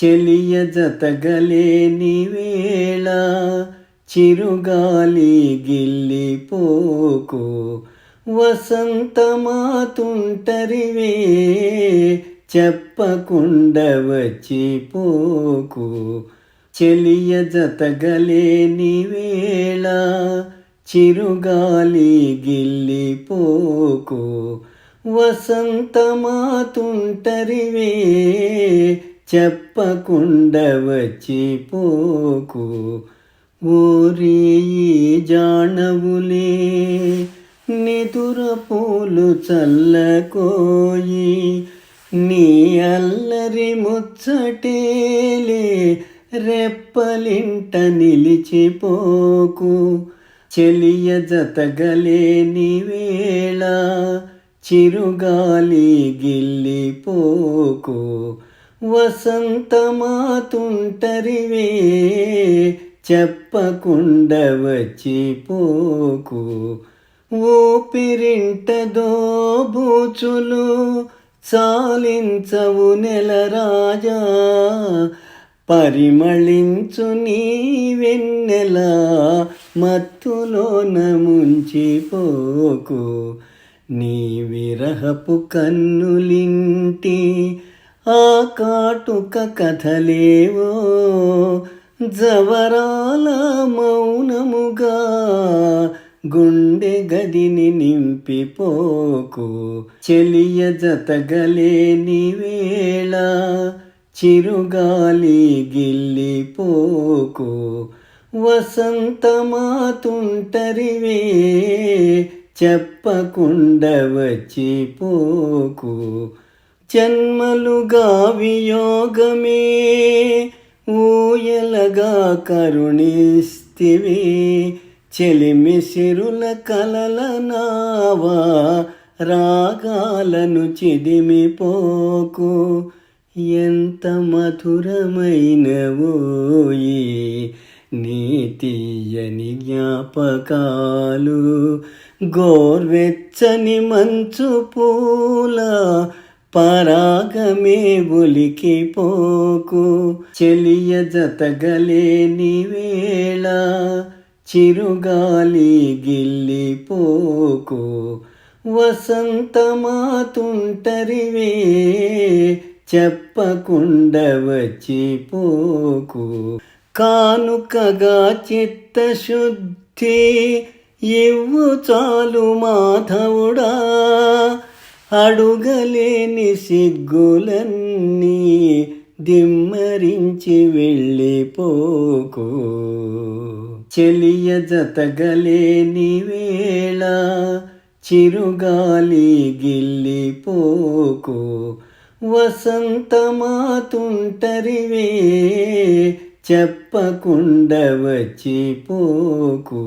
చెలియ జతగలేని వేళ చిరుగాలి గిల్లిపోకు వసంతమాతుంటరివే చెప్పకుండా వచ్చిపోకు చెలియ జతగలేని వేళ చిరుగాలి గిల్లిపోకు వసంతమాతుంటరివే చెప్పకుండా వచ్చిపోకు ఓరి జానవులే నిదుర పూలు చల్లకోయి నీ అల్లరి ముచ్చటేలే రెప్పలింట నిలిచిపోకు చెలియ జతగలేని వేళ చిరుగాలి గిల్లిపోకు వసంతమాతుంటరివే చెప్పకుండా వచ్చిపోకు ఊపిరింట దోబూచులు చాలించవు నెలరాజా పరిమళించు నీ వెన్నెల మత్తులోన ముంచిపోకు నీ విరహపు కన్నులింటి ఆ కాటుక కథలేవో జవరాల మౌనముగా గుండె గదిని నింపిపోకు చెలియ జతగలేని వేళ చిరుగాలి గిల్లిపోకు వసంతమాతుంటరివే చెప్పకుండా వచ్చిపోకు జన్మలుగా వియోగమే ఊయలగా కరుణిస్తివి చెలిమి సిరుల కలల నావా రాగాలను చిదిమిపోకు ఎంత మధురమైనవోయి నీ తీయని జ్ఞాపకాలు గోర్వెచ్చని మంచు పూల పరాగమే ఒలికిపోకు చెలియ జతగలేని వేళ చిరుగాలి గిల్లిపోకు వసంతమాతుంటరివే చెప్పకుండా వచ్చిపోకు కానుకగా చిత్తశుద్ధి ఇవ్వు చాలు మాధవుడా అడుగలేని సిగ్గులన్నీ దిమ్మరించి వెళ్ళిపోకు చెలియ జతగలేని వేళ చిరుగాలి గిల్లిపోకు వసంతమాతుంటరివే చెప్పకుండా వచ్చిపోకు